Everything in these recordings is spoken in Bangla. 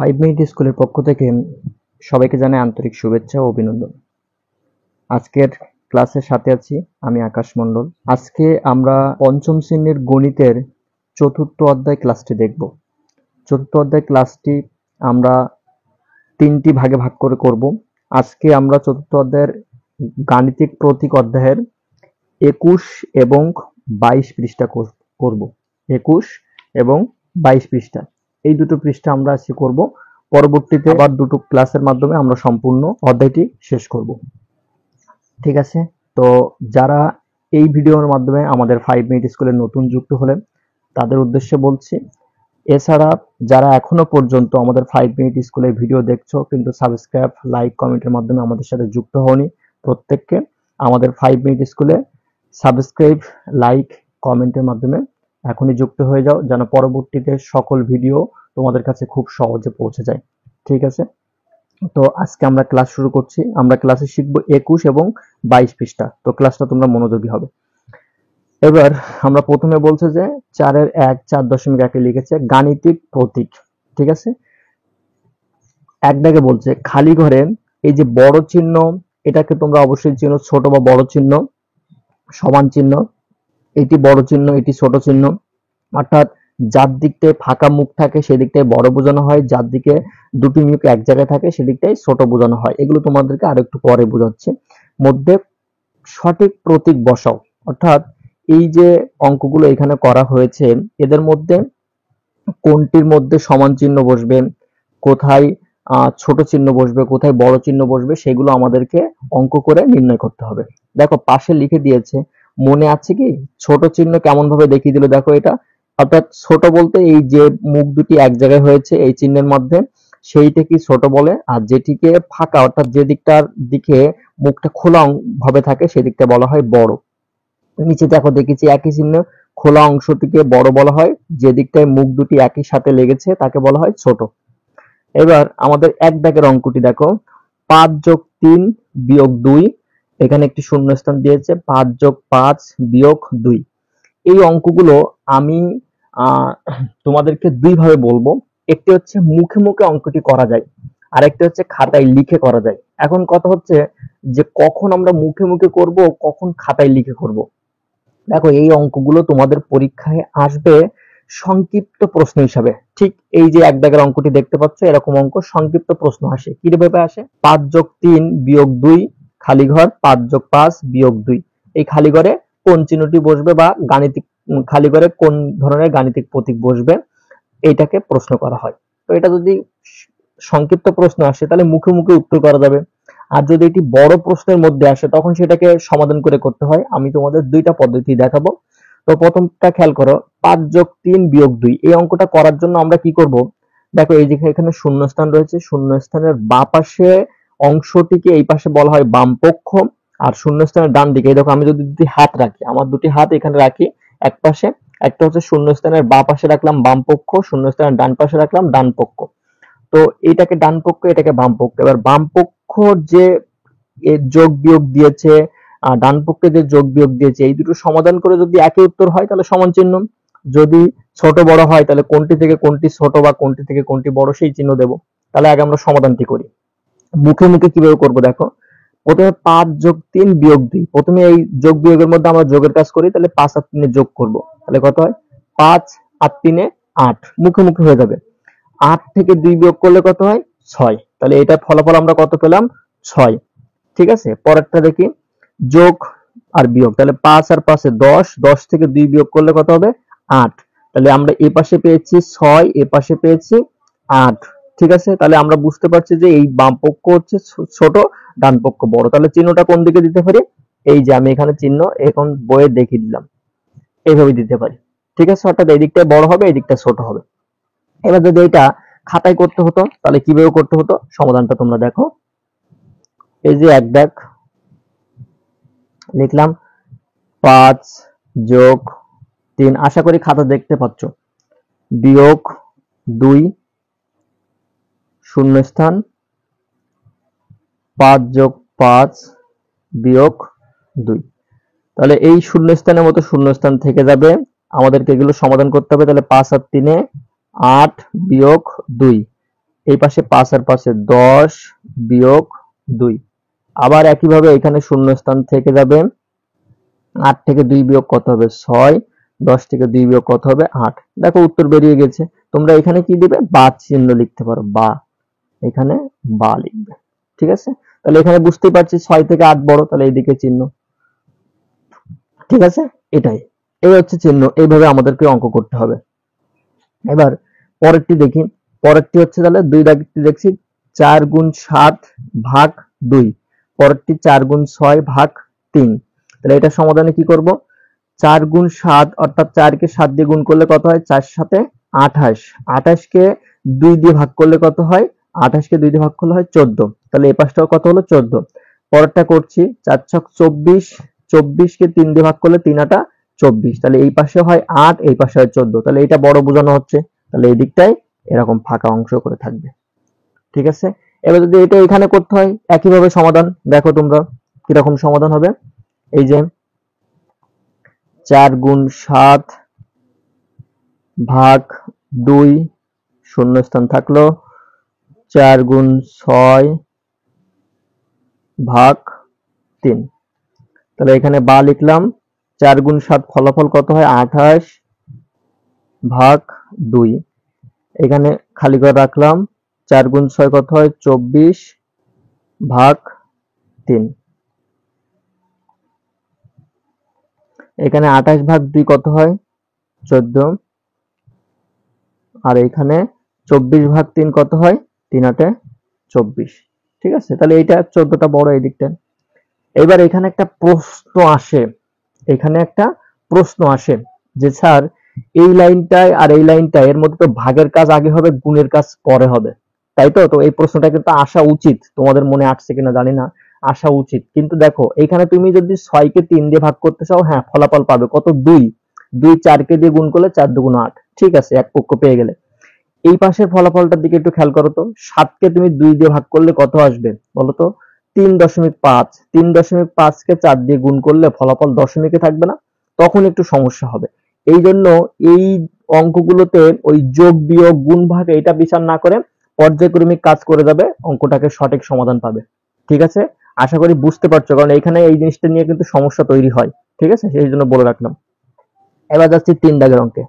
5 মিনিট স্কুলের পক্ষ থেকে সবাইকে জানাই আন্তরিক শুভেচ্ছা ও অভিনন্দন। আজকের ক্লাসের সাথে আছি আমি আকাশ মণ্ডল। আজকে আমরা পঞ্চম শ্রেণীর গণিতের চতুর্থ অধ্যায় ক্লাসটি দেখব। চতুর্থ অধ্যায় ক্লাসটি আমরা 3টি ভাগে ভাগ করে করব। আজকে আমরা চতুর্থ অধ্যায়ের গাণিতিক প্রতীক অধ্যায়ের 21 এবং 22 পৃষ্ঠা করব। 21 এবং 22 পৃষ্ঠা, এই দুটো পৃষ্ঠা আমরা আজকে করব। পরবর্তীতে আবার দুটো ক্লাসের মাধ্যমে আমরা সম্পূর্ণ অধ্যায়টি শেষ করব। ঠিক আছে, তো যারা এই ভিডিওর মাধ্যমে আমাদের 5 মিনিট স্কুলে নতুন যুক্ত হলেন তাদের উদ্দেশ্যে বলছি, এছাড়া যারা এখনো পর্যন্ত আমাদের 5 মিনিট স্কুলের ভিডিও দেখছো কিন্তু সাবস্ক্রাইব, লাইক, কমেন্টের মাধ্যমে আমাদের সাথে যুক্ত হওনি, প্রত্যেককে আমাদের 5 মিনিট স্কুলে সাবস্ক্রাইব, লাইক, কমেন্টের মাধ্যমে এখনই যুক্ত হয়ে যাও, যেন পরবর্তীতে সকল ভিডিও তোমাদের কাছে খুব সহজে পৌঁছে যায়। ঠিক আছে, তো আজকে আমরা ক্লাস শুরু করছি। আমরা ক্লাসে শিখবো 21 এবং 22 পৃষ্ঠা। তো ক্লাসটা তোমরা মনোযোগী হবে। এবার আমরা প্রথমে বলছে যে 4-এর 1 4.1 লিখেছে গাণিতিক প্রতীক। ঠিক আছে, এক দাগে বলছে খালি ঘরে এই যে বড় চিহ্ন, এটাকে তোমরা অবশ্যই চিহ্ন, ছোট বা বড় চিহ্ন, সমান চিহ্ন, এটি বড় চিহ্ন, এটি ছোট চিহ্ন, অর্থাৎ যার দিকটায় ফাঁকা মুখ থাকে সেদিকটাই বড় বোঝানো হয়, যার দিকে দুটি মুখ এক জায়গায় থাকে সেদিকটাই ছোট বোঝানো হয়। এগুলো তোমাদেরকে আরো একটু পরে বোঝাচ্ছি। মধ্যে সঠিক প্রতীক বসাও, অর্থাৎ এই যে অঙ্কগুলো এখানে করা হয়েছে এদের মধ্যে কোনটির মধ্যে সমান চিহ্ন বসবে, কোথায় ছোট চিহ্ন বসবে, কোথায় বড় চিহ্ন বসবে, সেগুলো আমাদেরকে অঙ্ক করে নির্ণয় করতে হবে। দেখো পাশে লিখে দিয়েছে, মনে আছে কি ছোট চিহ্ন কেমন ভাবে দেখিয়ে দিল, দেখো এটা, অর্থাৎ ছোট বলতে এই যে মুখ দুটি এক জায়গায় হয়েছে এই চিহ্নের মধ্যে সেইটাকে ছোট বলে, আর যেটিকে ফাঁকা অর্থাৎ যে দিকটার দিকে মুখটা খোলা ভাবে থাকে সেদিকটা বলা হয় বড়। নিচে দেখো দেখেছি একই চিহ্ন, খোলা অংশটিকে বড় বলা হয়, যে দিকটায় মুখ দুটি একই সাথে লেগেছে তাকে বলা হয় ছোট। এবার আমাদের এক দাগের অঙ্কটি দেখো, 5 + 3 - 2, এখানে একটি শূন্যস্থান দিয়েছে, 5 + 5 - 2। এই অঙ্কগুলো আমি তোমাদেরকে দুই ভাবে বলবো, একটি হচ্ছে মুখে মুখে অঙ্কটি করা যায়, আর একটি হচ্ছে খাতায় লিখে করা যায়। এখন কথা হচ্ছে যে কখন আমরা মুখে মুখে করব, কখন খাতায় লিখে করব। দেখো এই অঙ্কগুলো তোমাদের পরীক্ষায় আসবে সংক্ষিপ্ত প্রশ্ন হিসাবে। ঠিক এই যে এক দাগের অঙ্কটি দেখতে পাচ্ছ, এরকম অঙ্ক সংক্ষিপ্ত প্রশ্ন আসে। কিভাবে আসে? 5 + 3 - 2 খালি ঘর, 5 + 5 - 2। এই খালি ঘরে কোন চিহ্নটি বসবে বা গাণিতিক খালি ঘরে কোন ধরনের গাণিতিক প্রতীক বসবে, এইটাকে প্রশ্ন করা হয়। তো এটা যদি সংক্ষিপ্ত প্রশ্ন আসে তাহলে মুখে মুখে উত্তর করা যাবে, আর যদি এটি বড় প্রশ্নের মধ্যে আসে তখন সেটাকে সমাধান করে করতে হয়। আমি তোমাদের দুইটা পদ্ধতি দেখাবো। তো প্রথমটা খেয়াল করো, 5 + 3 - 2, এই অঙ্কটা করার জন্য আমরা কি করব, দেখো এই যে এখানে শূন্যস্থান রয়েছে, শূন্যস্থানের বাঁ পাশে অংশটিকে এই পাশে বলা হয় বাম পক্ষ, আর শূন্যস্থানের ডান দিকে দেখো আমি যদি দুটি হাত রাখি, আমার দুটি হাত এখানে রাখি এক পাশে, একটা হচ্ছে শূন্যস্থানের বাঁ পাশে রাখলাম বাম পক্ষ, শূন্যস্থানের ডান পাশে রাখলাম ডান পক্ষ। তো এটাকে ডান পক্ষ, এটাকে বাম পক্ষ। এবার বাম পক্ষ যে যোগ বিয়োগ দিয়েছে, ডান পক্ষে যে যোগ বিয়োগ দিয়েছে, এই দুটো সমাধান করে যদি একই উত্তর হয় তাহলে সমান চিহ্ন, যদি ছোট বড় হয় তাহলে কোনটি থেকে কোনটি ছোট বা কোনটি থেকে কোনটি বড় সেই চিহ্ন দেব। তাহলে আগে আমরা সমাধানটি করি। মুখে মুখে কিভাবে করব দেখো, প্রথমে 5 + 3 - 2, প্রথমে এই যোগ বিয়োগের মধ্যে আমরা যোগের কাজ করি, তাহলে 5 আর 3 যোগ করব, তাহলে কত হয় 5 আর 3 8, মুখে মুখে হয়ে যাবে। 8 থেকে 2 বিয়োগ করলে কত হয় 6, তাহলে এটার ফলাফল আমরা কত পেলাম 6। ঠিক আছে, পরেরটা দেখি, যোগ আর বিয়োগ, তাহলে 5 আর 5 10, 10 থেকে 2 বিয়োগ করলে কত হবে 8, তাহলে আমরা এই পাশে পেয়েছি 6, এই পাশে পেয়েছি 8। ঠিক আছে, তাহলে আমরা বুঝতে পারছি যে এই বাম পক্ষ হচ্ছে ছোট, ডান পক্ষ বড়। তাহলে চিহ্নটা কোন দিকে দিতে পারি, এই যে আমি এখানে চিহ্ন এখন বইয়ে দেখিয়ে দিলাম, এইভাবে দিতে পারি। ঠিক আছে, অর্থাৎ এই দিকটা বড় হবে, এই দিকটা ছোট হবে। এবার যদি এটা খাতায় করতে হতো তাহলে কিভাবে করতে হতো, সমাধানটা তোমরা দেখো। এই যে এক দাগ লিখলাম, 5 + 3, আশা করি খাতা দেখতে পাচ্ছ, বিয়োগ 2 শূন্যস্থান 5 + 5 - 2। তাহলে এই শূন্যস্থানের মতো শূন্যস্থান থেকে যাবে, আমাদেরকে এগুলো সমাধান করতে হবে। তাহলে 5 আর 3 8 - 2, এই পাশে 5 আর পাশে 10 বিয়োগ 2। আবার একইভাবে এখানে শূন্যস্থান থেকে যাবে। 8 থেকে 2 বিয়োগ কত হবে? 6। 10 থেকে 2 বিয়োগ কত হবে? 8। দেখো উত্তর বেরিয়ে গেছে। তোমরা এখানে কি দিবে? বা চিহ্ন লিখতে পারো, বা, এখানে বা লিখবে। ঠিক আছে, তাহলে এখানে বুঝতেই পারছি 6 থেকে 8 বড়, তাহলে এইদিকে চিহ্ন। ঠিক আছে, এটাই, এই হচ্ছে চিহ্ন। এইভাবে আমাদেরকে অঙ্ক করতে হবে। এবার পরেরটি দেখি। পরেরটি হচ্ছে তাহলে 2 দাগটি দেখছি 4 গুণ 7 ভাগ 2। পরেরটি 4 গুণ 6 ভাগ 3। তাহলে এটা সমাধানে কি করব? 4 গুণ 7 অর্থাৎ 4 কে 7 দিয়ে গুণ করলে কত হয়? 4 7 28। 28 কে 2 দিয়ে ভাগ করলে কত হয়? 28 কে 2 দিয়ে ভাগ করলে হয় 14। তাহলে এই পাশটাও কত হলো? 14। পরেরটা করছি 4 ছক 24। 24 কে 3 দিয়ে ভাগ করলে 3 8 24। তাহলে এই পাশে হয় 8, এই পাশে হয় 14। তাহলে এটা বড় বোঝানো হচ্ছে, তাহলে এই দিকটায় এরকম ফাঁকা অংশ করে থাকবে। ঠিক আছে, এবার যদি এটা এখানে করতে হয় একইভাবে সমাধান, দেখো তোমরা কিরকম সমাধান হবে। এই যে 4 গুণ 7 ভাগ 2 শূন্যস্থান থাকলো, 4 গুণ 6 ভাগ 3। তাহলে এখানে বা লিখলাম। 4 গুণ 7 ফলাফল কত হয়? 28 ভাগ 2। এখানে খালি করে রাখলাম। 4 গুণ 6 কত হয়? 24 ভাগ 3। এখানে 28 ভাগ 2 কত হয়? 14। আর এখানে 24 ভাগ 3 কত হয়? 3 8 24। ঠিক আছে, তাহলে এইটা 14টা বড় এই দিকটা। এবার এখানে একটা প্রশ্ন আসে, এখানে একটা প্রশ্ন আসে যে স্যার এই লাইনটায় আর এই লাইনটায় এর মধ্যে তো ভাগের কাজ আগে হবে, গুণের কাজ পরে হবে, তাই তো? তো এই প্রশ্নটা কিন্তু আসা উচিত, তোমাদের মনে আসছে কিনা জানি না, আসা উচিত। কিন্তু দেখো এখানে তুমি যদি 6 কে 3 দিয়ে ভাগ করতে চাও, হ্যাঁ ফলাফল পাবে কত? 2। 2 4 কে দিয়ে গুণ করলে 4 দুগুণ 8। ঠিক আছে, এক পক্ষ পেয়ে গেলে। এই পাশের ফলাফলটার দিকে একটু খেয়াল করো তো। 7 কে তুমি 2 দিয়ে ভাগ করলে কত আসবে বলো তো? 3.5। 3.5 কে 4 দিয়ে গুণ করলে ফলাফল দশমিকে থাকবে না? তখন একটু সমস্যা হবে। এই জন্য এই অঙ্কগুলোতে ওই যোগ বিয়োগ গুণ ভাগ এটা বিচার না করে পর্যায়ক্রমিক কাজ করে যাবে, অঙ্কটাকে সঠিক সমাধান পাবে। ঠিক আছে, আশা করি বুঝতে পারছো, কারণ এখানে এই জিনিসটা নিয়ে কিন্তু সমস্যা তৈরি হয়। ঠিক আছে, সেই জন্য বলে রাখলাম। এবার যাচ্ছি 3 দাগের অঙ্কে।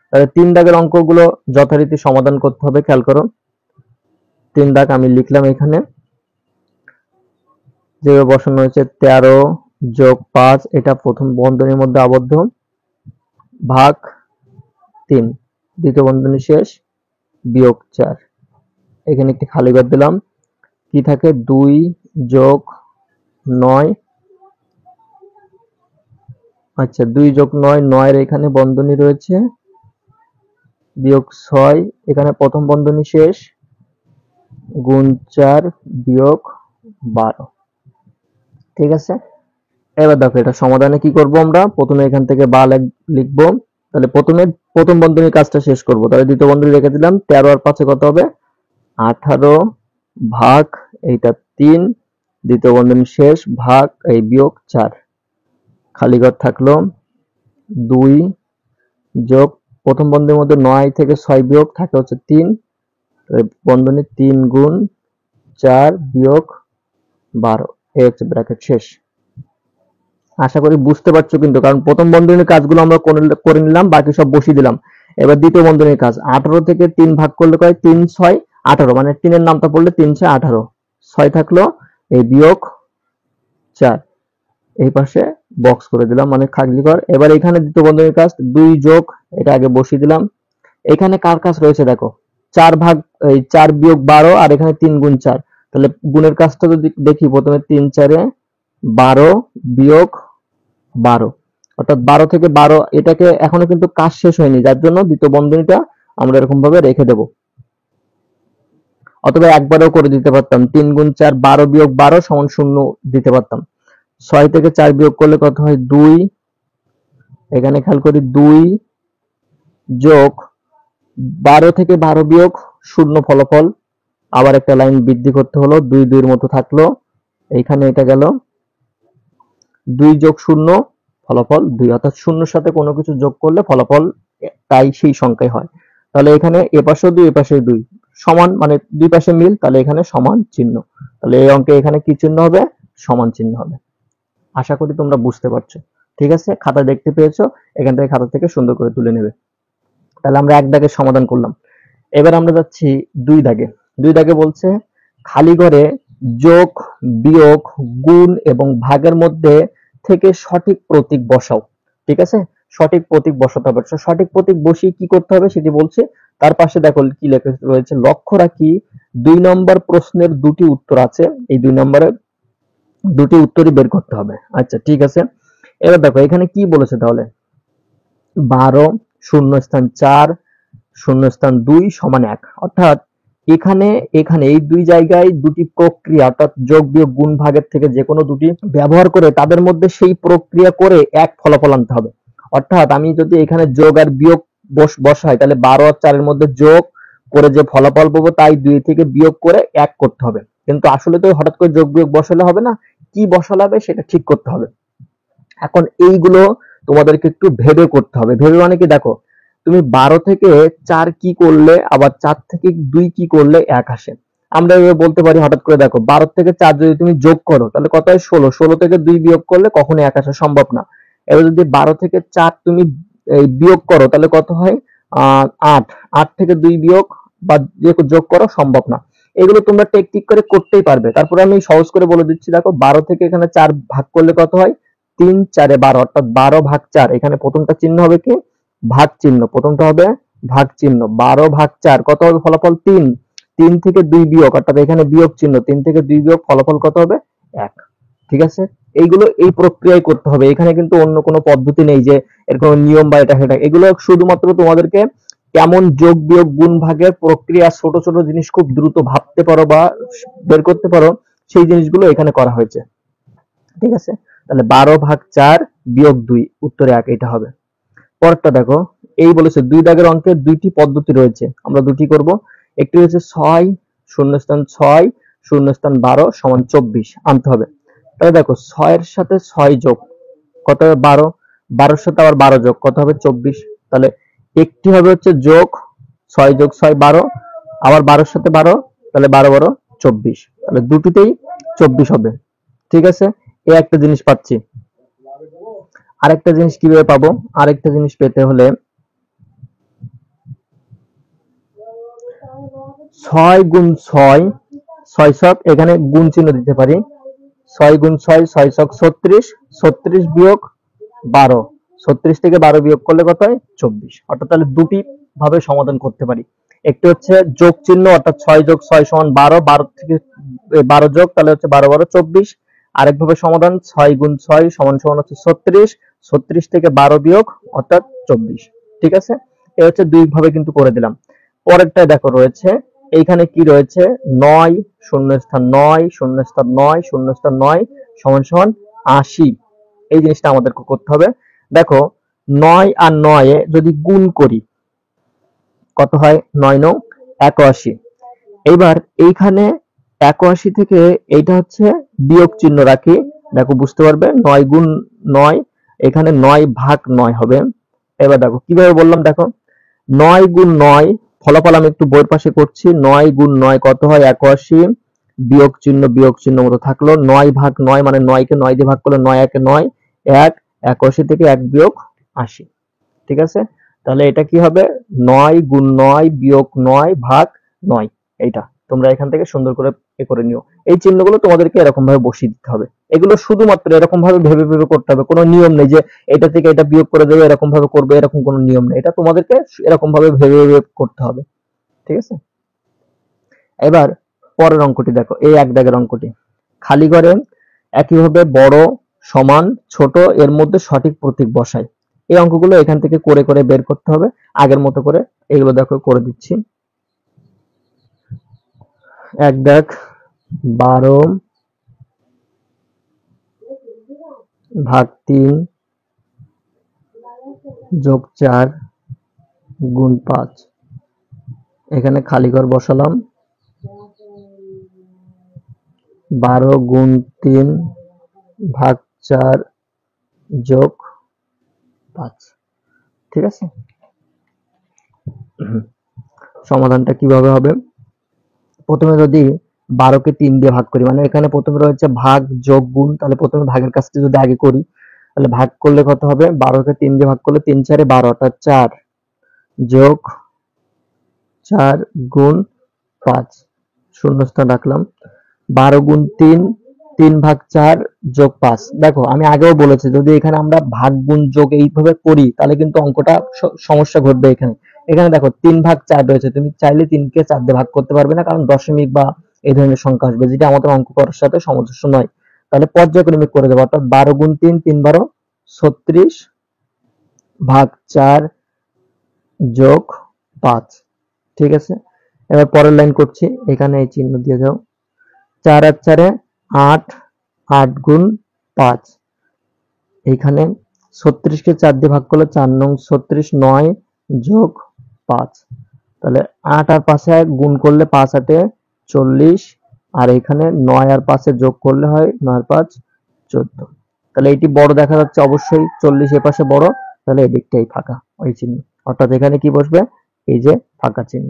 তাহলে 3 দাগের অঙ্কগুলো যথারীতি সমাধান করতে হবে, খেয়াল করো। 3 দাগ আমি লিখলাম এখানে, যেভাবে বসানো হয়েছে 13 যোগ 5, এটা প্রথম বন্ধনীর মধ্যে আবদ্ধ, ভাগ 3 দ্বিতীয় বন্ধনী শেষ, বিয়োগ 4। এখানে একটি খালি ঘর দিলাম। কি থাকে? 2 যোগ 9। আচ্ছা, 2 যোগ 9, 9 এর এখানে বন্ধনী রয়েছে, বিয়োগ 6, এখানে প্রথম বন্ধনী শেষ, গুণ 4 বিয়োগ 12। ঠিক আছে, এবার দেখো এটা সমাধানে কি করব আমরা। প্রথমে এখান থেকে বা লিখবো। তাহলে প্রথমে প্রথম বন্ধনীর কাজটা শেষ করব। তাহলে দ্বিতীয় বন্ধনী রেখে দিলাম। 13 আর 5 কত হবে? 18 ভাগ এইটা 3 দ্বিতীয় বন্ধনী শেষ, ভাগ এই বিয়োগ 4। খালি ঘর থাকলো। 2 যোগ প্রথম বন্ধনীর মধ্যে 9 থেকে 6 বিয়োগ থাকে হচ্ছে 3, বন্ধনী 3 গুণ 4 বিয়োগ 12, এই হচ্ছে ব্র্যাকেট শেষ। আশা করি বুঝতে পারছো কিন্তু, কারণ প্রথম বন্ধনীর কাজগুলো আমরা করে নিলাম, বাকি সব বসিয়ে দিলাম। এবার দ্বিতীয় বন্ধনীর কাজ। 18 থেকে 3 ভাগ করলে কয়? 3 6 18, মানে 3 এর নামটা পড়লে 3 6 18, 6 থাকলো, এই বিয়োগ 4, এই পাশে বক্স করে দিলাম, মানে খালি ঘর। এবার এখানে দ্বিতীয় বন্ধনীর কাজ 2 যোগ, এটা আগে বসিয়ে দিলাম। এখানে কার কাজ রয়েছে দেখো, 4 ভাগ এই 4 বিয়োগ 12, আর এখানে 3 গুণ 4। তাহলে গুণের কাজটা যদি দেখি, প্রথমে 3 4 এ 12 বিয়োগ 12, অর্থাৎ 12 থেকে 12, এটাকে এখনো কিন্তু কাজ শেষ হয়নি, যার জন্য দ্বিতীয় বন্ধনীটা আমরা এরকম ভাবে রেখে দেব। অথবা একবারও করে দিতে পারতাম, 3 গুণ 4 12 বিয়োগ 12 সমান 0 দিতে পারতাম। 6 থেকে 4 বিয়োগ করলে কত হয়? 2, এখানে খেয়াল করি 2 যোগ 12 থেকে 12 বিয়োগ 0 ফলাফল, আবার একটা লাইন বৃদ্ধি করতে হলো, 2 2 এর মতো থাকলো, এইখানে এটা গেল, 2 যোগ 0 ফলাফল 2, অর্থাৎ শূন্যর সাথে কোনো কিছু যোগ করলে ফলাফল তাই সেই সংখ্যাই হয়। তাহলে এখানে এপাশেও 2 এপাশেও 2, সমান মানে দুই পাশে মিল, তাহলে এখানে সমান চিহ্ন। তাহলে এই অঙ্কে এখানে কি চিহ্ন হবে? সমান চিহ্ন হবে। আশা করি তোমরা বুঝতে পারছো। ঠিক আছে, খাতা দেখতে পেয়েছো, এখান থেকে খাতা থেকে সুন্দর করে তুলে নেবে। তাহলে আমরা এক দাগের সমাধান করলাম। এবার আমরা যাচ্ছি দুই দাগে। দুই দাগে বলছে খালি ঘরে যোগ, বিয়োগ, গুণ এবং ভাগের মধ্যে থেকে সঠিক প্রতীক বসাও। ঠিক আছে, সঠিক প্রতীক বসাতে হবে। সঠিক প্রতীক বসিয়ে কি করতে হবে সেটি বলছে। তার পাশে দেখো কি লেখা রয়েছে, লক্ষ্য রাখি 2 নম্বর প্রশ্নের দুটি উত্তর আছে, এই 2 নম্বরের দুটি উত্তরই বের করতে হবে। আচ্ছা ঠিক আছে, এবার দেখো এখানে কি বলেছে তাহলে, 12 শূন্যস্থান 4 শূন্যস্থান 2 সমান 1। অর্থাৎ এখানে এখানে এই দুই জায়গায় দুটি প্রক্রিয়া, অর্থাৎ যোগ বিয়োগ গুণ ভাগের থেকে যে কোনো দুটি ব্যবহার করে তাদের মধ্যে সেই প্রক্রিয়া করে এক ফলাফল আনতে হবে। অর্থাৎ আমি যদি এখানে যোগ আর বিয়োগ বসাই, তাহলে 12 আর 4 এর মধ্যে যোগ করে যে ফলাফল পাবো তাই 2 থেকে বিয়োগ করে 1 করতে হবে। কিন্তু আসলে তো হঠাৎ করে যোগ বিয়োগ বসালে হবে না, কি বসালে হবে সেটা ঠিক করতে হবে। এখন এইগুলো তোমাদেরকে একটু ভেবে করতে হবে। ভেবে মানে কি, দেখো তুমি 12 থেকে 4 কি করলে, আবার 4 থেকে 2 কি করলে 1 আসে। আমরা এভাবে বলতে পারি, হঠাৎ করে দেখো 12 থেকে 4 যদি তুমি যোগ করো তাহলে কত হয়? 16। 16 থেকে 2 বিয়োগ করলে কখনো 1 আসা সম্ভব না। এবার যদি 12 থেকে 4 তুমি বিয়োগ করো তাহলে কত হয়? 8। 8 থেকে 2 বিয়োগ বা যে যোগ করো সম্ভব না। এগুলো তোমরা টেকটিক করে করতেই পারবে। তারপরে আমি সহজ করে বলে দিচ্ছি, দেখো 12 থেকে এখানে 4 ভাগ করলে কত হয়? 3 4 12, অর্থাৎ 12 ভাগ 4। এখানে প্রথমটা চিহ্ন হবে কি? ভাগ চিহ্ন। প্রথমটা হবে ভাগ চিহ্ন। 12 ভাগ 4 কত হবে ফলাফল? 3। 3 থেকে 2 বিয়োগ, অর্থাৎ এখানে বিয়োগ চিহ্ন। 3 থেকে 2 বিয়োগ ফলাফল কত হবে? 1। ঠিক আছে, এইগুলো এই প্রক্রিয়ায় করতে হবে। এখানে কিন্তু অন্য কোনো পদ্ধতি নেই যে এর কোনো নিয়ম বা এটা সেটা। এগুলো শুধুমাত্র তোমাদেরকে কেমন যোগ বিয়োগ গুণ ভাগের প্রক্রিয়া, ছোট ছোট জিনিস খুব দ্রুত ভাবতে পারো বা বের করতে পারো, সেই জিনিসগুলো এখানে করা হয়েছে। ঠিক আছে, তাহলে 12 ভাগ 4 বিয়োগ 2 উত্তরে 1 এটা হবে। পরেরটা দেখো, এই বলেছে দুই দাগের অঙ্কের দুইটি পদ্ধতি রয়েছে, আমরা দুটি করব। একটি হচ্ছে 6 শূন্যস্থান 6 শূন্যস্থান 12 সমান 24 আনতে হবে। তাহলে দেখো 6 এর সাথে 6 যোগ কত হবে? 12। 12 এর সাথে আবার 12 যোগ কত হবে? 24। তাহলে একটি হবে হচ্ছে যোগ 6 যোগ 6 12, আবার 12 এর সাথে 12, তাহলে 12 12 24। তাহলে দুটিতেই 24 হবে। ঠিক আছে, এই একটা জিনিস পাচ্ছি। আরেকটা জিনিস কিভাবে পাবো? আরেকটা জিনিস পেতে হলে 6 গুণ 6 6 ছক, এখানে গুণ চিহ্ন দিতে পারি। 6 গুণ 6 6 ছক 36, 36 বিয়োগ 12, 36 থেকে 12 বিয়োগ করলে কত হয়? 24। অর্থাৎ তাহলে দুটি ভাবে সমাধান করতে পারি। একটি হচ্ছে যোগ চিহ্ন, অর্থাৎ 6 যোগ 6 সমান 12, 12 থেকে 12 যোগ তাহলে হচ্ছে 12 12 24। আরেকভাবে সমাধান 6 গুণ 6 সমান সমান হচ্ছে 36, 36 থেকে 12 বিয়োগ অর্থাৎ 24। ঠিক আছে, এই হচ্ছে দুই ভাবে কিন্তু করে দিলাম। পরেরটা দেখো রয়েছে, এইখানে কি রয়েছে? 9 শূন্যস্থান 9 শূন্যস্থান 9 শূন্যস্থান 9 সমান সমান 80। এই জিনিসটা আমাদেরকে করতে হবে। দেখো 9 আর 9 এ যদি গুণ করি কত হয়? 9 9 81। এইবার এইখানে 81 থেকে এইটা হচ্ছে বিয়োগ চিহ্ন রাখি। দেখো বুঝতে পারবে 9 গুণ 9, এখানে 9 ভাগ 9 হবে। এবার দেখো কিভাবে বললাম, দেখো 9 গুণ 9 ফলাফল আমি একটু বইয়ের পাশে করছি। 9 গুণ 9 কত হয়? 81, বিয়োগ চিহ্ন মতো থাকলো। 9 ভাগ 9 মানে 9 কে 9 দিয়ে ভাগ করলে 9 একে 9, 1 81 থেকে 1 বিয়োগ 80। ঠিক আছে, তাহলে এটা কি হবে? 9 গুণ 9 বিয়োগ 9 ভাগ 9। এইটা তোমরা এখান থেকে সুন্দর করে করে নিও। এই চিহ্নগুলো তোমাদেরকে এরকম ভাবে বসিয়ে দিতে হবে। এগুলো শুধুমাত্র এরকম ভাবে ভেবে ভেবে করতে হবে, কোনো নিয়ম নেই যে এটা থেকে এটা বিয়োগ করে দেবে এরকম ভাবে করবে, এরকম কোনো নিয়ম নেই। এটা তোমাদেরকে এরকম ভাবে ভেবে ভেবে করতে হবে। ঠিক আছে, এবার পরের অঙ্কটি দেখো, এই এক দাগের অঙ্কটি। খালি ঘরে একইভাবে বড় সমান ছোট এর মধ্যে সঠিক প্রতীক বসায়। এই অঙ্কগুলো এখান থেকে করে করে বের করতে হবে আগের মতো করে। এগুলো দেখো করে দিচ্ছি। এক দাগ 12 ভাগ 3 যোগ 4 গুণ 5। এখানে খালি ঘর বসালাম। 12 গুণ 3 ভাগ 4 যোগ 5। ঠিক আছে, সমাধানটা কিভাবে হবে? প্রথমে যদি 12কে 3 দিয়ে ভাগ করি, মানে এখানে প্রথমে রয়েছে ভাগ যোগ গুণ, তাহলে প্রথমে ভাগের কাজটি যদি আগে করি তাহলে ভাগ করলে কত হবে, 12কে 3 দিয়ে ভাগ করলে 3 4 12, অর্থাৎ 4 যোগ 4 গুণ 5, শূন্যস্থান রাখলাম। 12 গুণ 3, 3 ভাগ 4 যোগ 5। দেখো আমি আগেও বলেছি যদি এখানে আমরা ভাগ গুণ যোগ এইভাবে করি তাহলে কিন্তু অঙ্কটা সমস্যা ঘটবে। এখানে এখানে দেখো 3 ভাগ 4 রয়েছে, তুমি চাইলে 3কে 4 দিয়ে ভাগ করতে পারবে না, কারণ দশমিক বা এই ধরনের সংখ্যা আসবে, যেটা আমাদের অঙ্ক করার সাথে সামঞ্জস্য নয়। তাহলে পর্যায়ক্রমিক করে দেবো, অর্থাৎ 12 গুণ 3, 3 12 36 ভাগ 4 যোগ 5। ঠিক আছে, এবার পরের লাইন করছি, এখানে এই চিহ্ন দিয়ে দাও। 4 আর 4 8, 8 গুণ 5, এইখানে 36কে 4 দিয়ে ভাগ করলে 4 নং 36, 9 যোগ 5, তাহলে 8 আর 5 গুণ করলে 5 8 40, আর এখানে 9 আর 5 যোগ করলে হয় 9 আর 5 14। তাহলে এটি বড় দেখা যাচ্ছে, অবশ্যই 40 এ পাশে বড়, তাহলে এদিকটাই ফাঁকা ওই চিহ্ন, অর্থাৎ এখানে কি বসবে, এই যে ফাঁকা চিহ্ন।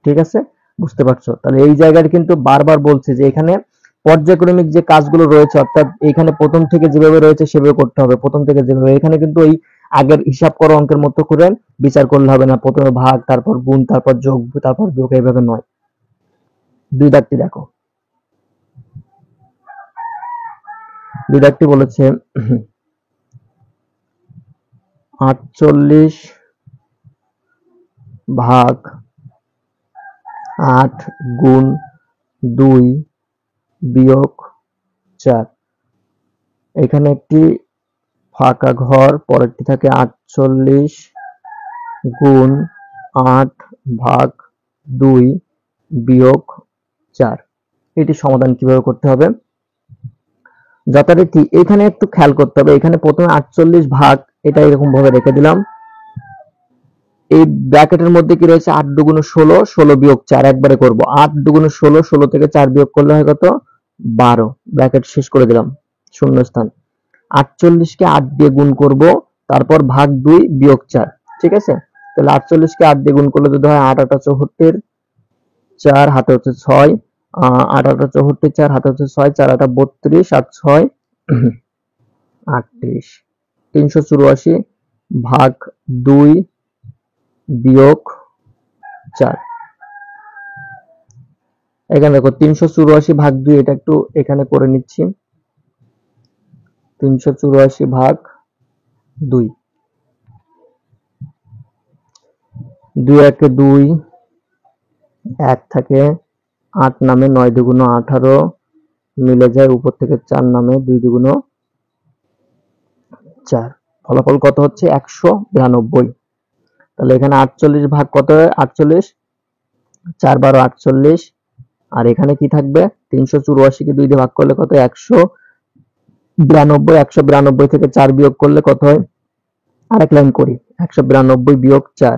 ঠিক আছে, বুঝতে পারছো? তাহলে এই জায়গায় কিন্তু বারবার বলছি যে এখানে পর্যায়ক্রমিক যে কাজগুলো রয়েছে, অর্থাৎ এখানে প্রথম থেকে যেভাবে রয়েছে সেভাবে করতে হবে, প্রথম থেকে যেভাবে। এখানে কিন্তু ওই আগের হিসাব করা অঙ্কের মতো করে বিচার করলে হবে না, প্রথমে ভাগ তারপর গুণ তারপর যোগ তারপর বিয়োগ, এইভাবে নয়। 2 দাগটি দেখো, 2 দাগটি বলেছে 48 ভাগ 8 গুণ 2 বিয়োগ 4। এখানে একটি ফাঁকা ঘর, পরেরটি থাকে 48 গুণ 8 ভাগ 2 বিয়োগ 4। এটি সমাধান কিভাবে করতে হবে, যথারীতি এখানে একটু খেয়াল করতে হবে। এখানে প্রথমে 48 ভাগ, এটা এরকম ভাবে রেখে দিলাম। এই ব্র্যাকেটের মধ্যে কি রয়েছে, 8 দুগুণে 16, 16 বিয়োগ 4 একবারে করব। 8 দুগুণে 16, 16 থেকে 4 বিয়োগ করলে হয় কত, 12, ব্র্যাকেট শেষ করে দিলাম, শূন্যস্থান। 48কে 8 দিয়ে গুণ করব, তারপর ভাগ 2 বিয়োগ 4। ঠিক আছে, তাহলে 48কে 8 দিয়ে গুণ করলে যদি হয় 8 8 74, 4 হাতে হচ্ছে 6, 8 8 74, 4 হাতে হচ্ছে 6, 4 8 32, আর 6 38। 384 ভাগ 2 বিয়োগ 4। এখানে দেখো 384 ভাগ 2, এটা একটু এখানে করে নিচ্ছি। 384 ভাগ 2, 2 একে 2, 1 থাকে 8 নামে, 9 দুগুণ 18 মিলে যায়, উপর থেকে 4 নামে, 2 দুগুণ 4, ফলাফল কত হচ্ছে 192। তাহলে এখানে 48 ভাগ কত হয়, 48, 4 12 48, আর এখানে কি থাকবে, 384 কে 2 দিয়ে ভাগ করলে কত, 192। 192 থেকে 4 বিয়োগ করলে কত হয়, আরেক লাইন করি, 192 বিয়োগ 4,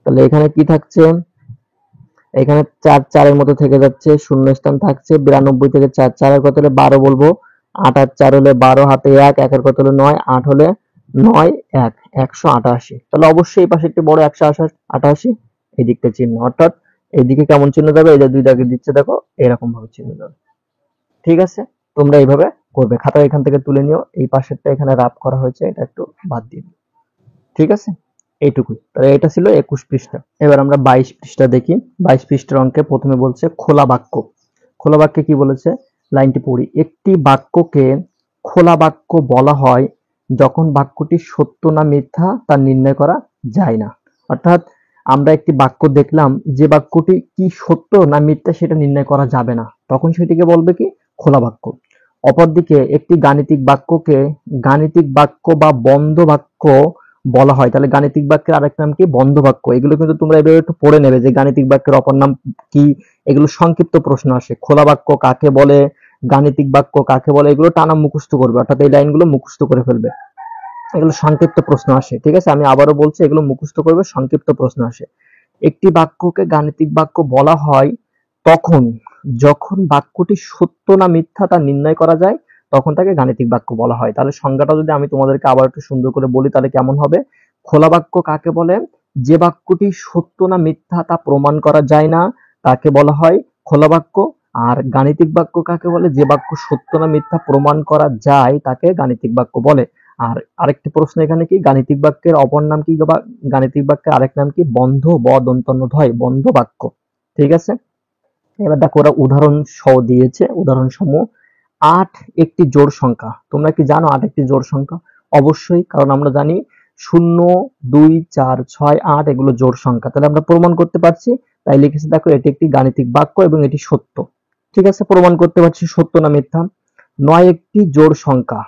তাহলে এখানে কি থাকছে, এখানে 4 4 এর মতো থেকে যাচ্ছে, শূন্যস্থান থাকছে। 92 থেকে 4, 4 এর কত হলে 12 বলবো, 8 আর 4 হলে 12, হাতে 1, 1 এর কত হলে 9, 8 হলে 9 1 188। তাহলে অবশ্যই এই পাশে একটি বড় 188, এই দিকটা চিহ্ন, অর্থাৎ এইদিকে কেমন চিহ্ন যাবে, এই যে 2 দাগে দিচ্ছে দেখো, এরকম ভাবে চিহ্ন যাবে। ঠিক আছে, তোমরা এইভাবে করবে, খাতা এখান থেকে তুলে নিও, এই পাশেরটা এখানে রাফ করা হয়েছে, এটা একটু বাদ দিয়ে দিও। ঠিক আছে, এইটুকুই। তাহলে এটা ছিল 21 পৃষ্ঠা। এবার আমরা 22 পৃষ্ঠা দেখি। 22 পৃষ্ঠার অঙ্কে প্রথমে বলছে খোলা বাক্য। খোলা বাক্যে কি বলেছে, লাইনটি পড়ি। একটি বাক্যকে খোলা বাক্য বলা হয় যখন বাক্যটি সত্য না মিথ্যা তা নির্ণয় করা যায় না। অর্থাৎ আমরা একটি বাক্য দেখলাম, যে বাক্যটি কি সত্য না মিথ্যা সেটা নির্ণয় করা যাবে না, তখন সেটিকে বলবে কি, খোলা বাক্য। অপরদিকে একটি গাণিতিক বাক্যকে গাণিতিক বাক্য বা বন্ধ বাক্য বলা হয়। তাহলে গাণিতিক বাক্যের আরেক নাম কি, বন্ধ বাক্য। এগুলো কিন্তু তোমরা এভাবে একটু পড়ে নেবে যে গাণিতিক বাক্যের অপর নাম কি, এগুলো সংক্ষিপ্ত প্রশ্ন আসে। খোলা বাক্য কাকে বলে, গাণিতিক বাক্য কাকে বলে, এগুলো টানা মুখস্থ করবে, অর্থাৎ এই লাইনগুলো মুখস্থ করে ফেলবে, এগুলো সংক্ষিপ্ত প্রশ্ন আসে। ঠিক আছে, আমি আবারও বলছি, এগুলো মুখস্থ করবে, সংক্ষিপ্ত প্রশ্ন আসে। একটি বাক্যকে গাণিতিক বাক্য বলা হয় তখন যখন বাক্যটি সত্য না মিথ্যা তা নির্ণয় করা যায়, তখন তাকে গাণিতিক বাক্য বলা হয়। তাহলে সংজ্ঞাটা যদি আমি তোমাদেরকে আবার একটু সুন্দর করে বলি তাহলে কেমন হবে, খোলা বাক্য কাকে বলে, যে বাক্যটি সত্য না মিথ্যা তা প্রমাণ করা যায় না, তাকে বলা হয় খোলা বাক্য। আর গাণিতিক বাক্য কাকে বলে? যে বাক্য সত্য না মিথ্যা প্রমাণ করা যায় তাকে গাণিতিক বাক্য বলে। আর আরেকটি প্রশ্ন এখানে কি, গাণিতিক বাক্যের অপর নাম কি বা গাণিতিক বাক্যের আরেক নাম কি? বন্ধ, ব দন্তন্য ধয়, বন্ধ বাক্য। ঠিক আছে, এবার দেখো ওরা উদাহরণ সহ দিয়েছে, উদাহরণ সমূহ। 8 একটি জোড় সংখ্যা। তোমরা কি জানো 8 একটি জোড় সংখ্যা? অবশ্যই, কারণ আমরা জানি 0, 2, 4, 6, 8 এগুলো জোড় সংখ্যা। তাহলে আমরা প্রমাণ করতে পারছি। তাই লিখেছি দেখো এটি একটি গাণিতিক বাক্য এবং এটি সত্য। ঠিক আছে, প্রমাণ করতে পারছি সত্য না মিথ্যা। 9 একটি জোড় সংখ্যা,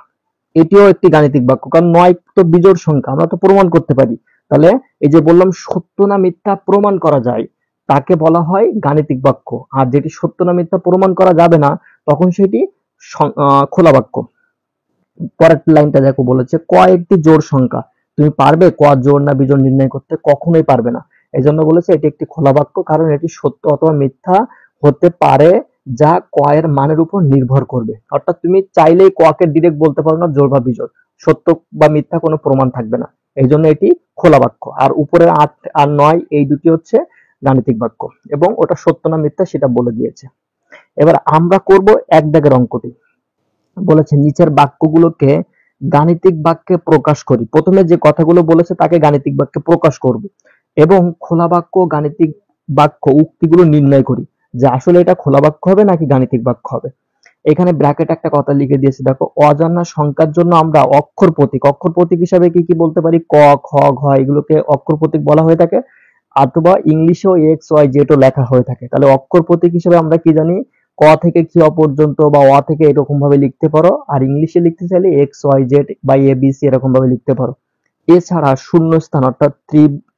এটিও একটি গাণিতিক বাক্য, কারণ 9 তো বিজোড় সংখ্যা, আমরা তো প্রমাণ করতে পারি। তাহলে এই যে বললাম সত্য না মিথ্যা প্রমাণ করা যায় তাকে বলা হয় গাণিতিক বাক্য। আর যেটি সত্য না মিথ্যা প্রমাণ করা যাবে না তখন সেটি খোলা বাক্য। পরের লাইনটা দেখো, বলেছে ক একটি জোড় সংখ্যা। তুমি পারবে ক জোড় না বিজোড় নির্ণয় করতে? কখনোই পারবে না। এই জন্য বলেছে এটি একটি খোলা বাক্য, কারণ এটি সত্য অথবা মিথ্যা হতে পারে যা ক এর মানের উপর নির্ভর করবে। অর্থাৎ তুমি চাইলেই ক কে ডিরেক্ট বলতে পারো না জোড় বা বিজোড়, সত্য বা মিথ্যা কোনো প্রমাণ থাকবে না। এই জন্য এটি খোলা বাক্য। আর উপরের 8 আর 9 এই দুটি হচ্ছে গাণিতিক বাক্য, এবং ওটা সত্য না মিথ্যা সেটা বলে দিয়েছে। এবার আমরা করব এক দাগের অঙ্কটি। বলেছে নিচের বাক্যগুলোকে গাণিতিক বাক্যে প্রকাশ করি। প্রথমে যে কথাগুলো বলেছে তাকে গাণিতিক বাক্যে প্রকাশ করব, এবং খোলা বাক্য গাণিতিক বাক্য উক্তিগুলো নির্ণয় করি যে আসলে এটা খোলা বাক্য হবে নাকি গাণিতিক বাক্য হবে। এখানে ব্র্যাকেট একটা কথা লিখে দিয়েছি দেখো, অজানা সংখ্যার জন্য আমরা অক্ষর প্রতীক হিসাবে কি কি বলতে পারি? ক, খ, ঘ এগুলোকে অক্ষর প্রতীক বলা হয়ে থাকে, অথবা ইংলিশেও এক্স ওয়াই জেড ও লেখা হয়ে থাকে। তাহলে অক্ষর প্রতীক হিসেবে আমরা কি জানি? ক থেকে খ পর্যন্ত বা অ থেকে এরকম ভাবে লিখতে পারো, আর ইংলিশে লিখতে চাইলে এক্স ওয়াই জেড বা এ বি সি এরকম ভাবে লিখতে পারো। এছাড়া শূন্যস্থান অর্থাৎ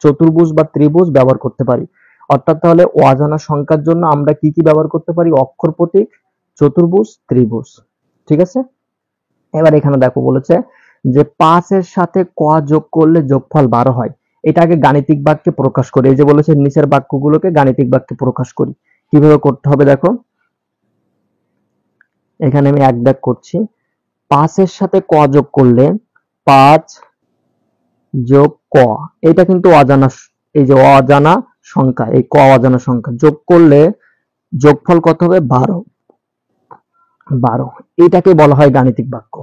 চতুর্ভুজ বা ত্রিভুজ ব্যবহার করতে পারি। অর্থাৎ তাহলে অজানা সংখ্যার জন্য আমরা কি কি ব্যবহার করতে পারি? অক্ষর প্রতীক, চতুর্ভুজ, ত্রিভুজ। ঠিক আছে, এবার এখানে দেখো বলেছে যে 5 এর সাথে ক যোগ করলে যোগফল 12 হয়। এটাকে গাণিতিক বাক্যে প্রকাশ করি। এই যে বলেছে নিচের বাক্যগুলোকে গাণিতিক বাক্যে প্রকাশ করি। কিভাবে করতে হবে দেখো, এখানে আমি এক দাগ করছি। 5 এর সাথে ক যোগ করলে 5 যোগ ক, এটা কিন্তু অজানা, এই যে অজানা সংখ্যা, এই ক অজানা সংখ্যা যোগ করলে যোগফল কত হবে? 12। এটাকে বলা হয় গাণিতিক বাক্য।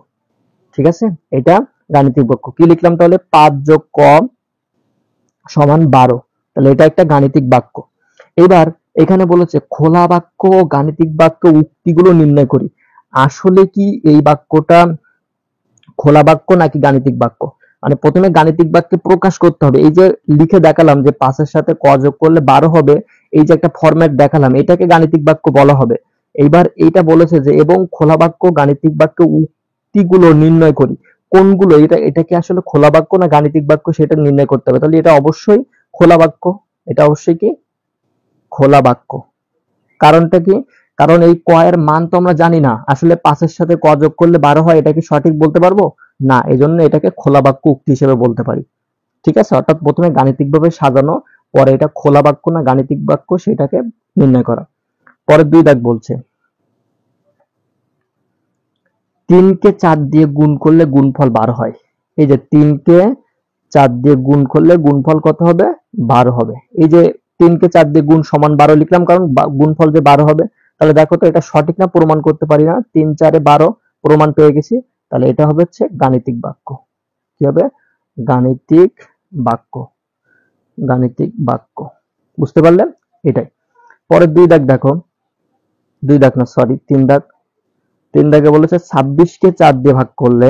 ঠিক আছে, এটা গাণিতিক বাক্য। কি লিখলাম তাহলে? 5 যোগ ক সমান 12। তাহলে এটা একটা গাণিতিক বাক্য। এবার এখানে বলেছে খোলা বাক্য ও গাণিতিক বাক্য উক্তিগুলো নির্ণয় করি। আসলে কি এই বাক্যটা খোলা বাক্য নাকি গাণিতিক বাক্য? মানে প্রথমে গাণিতিক বাক্যে প্রকাশ করতে হবে। এই যে লিখে দেখালাম যে 5 এর সাথে ক যোগ করলে 12 হবে, এই যে একটা ফরম্যাট দেখালাম, এটাকে গাণিতিক বাক্য বলা হবে। এইবার এইটা বলেছে যে এবং খোলা বাক্য গাণিতিক বাক্য উক্তিগুলো নির্ণয় করি। কোনগুলো? এটা কি আসলে খোলা বাক্য না গাণিতিক বাক্য সেটা নির্ণয় করতে হবে। তাহলে এটা অবশ্যই খোলা বাক্য, এটা অবশ্যই কি খোলা বাক্য। কারণটা কি? কারণ এই ক এর মান তো আমরা জানি না, আসলে 5 এর সাথে ক যোগ করলে 12 হয়, এটা কি সঠিক বলতে পারবো না, এজন্য এটাকে খোলা বাক্য উক্তি হিসেবে বলতে পারি। ঠিক আছে, অর্থাৎ প্রথমে গাণিতিক ভাবে সাজানো, পরে এটা খোলা বাক্য না গাণিতিক বাক্য সেটাকে নির্ণয় করা। পরে 2 দাগ বলছে 3 কে 4 দিয়ে গুণ করলে গুণফল 12 হয়। এই যে 3 কে 4 দিয়ে গুণ করলে গুণফল কত হবে? 12 হবে। এই যে 3 কে 4 দিয়ে গুণ সমান 12 লিখলাম, কারণ গুণফল যে 12 হবে। তাহলে দেখো তো এটা সঠিক না? প্রমাণ করতে পারি না? 3 4 এ 12 প্রমাণ পেয়ে গেছি। তাহলে এটা হবে হচ্ছে গাণিতিক বাক্য। কি হবে? গাণিতিক বাক্য। গাণিতিক বাক্য। বুঝতে পারলেন? এটাই। পরের 2 দাগ দেখো, 2 দাগ না সরি 3 দাগ। 3 দাগে বলেছে 26 কে 4 দিয়ে ভাগ করলে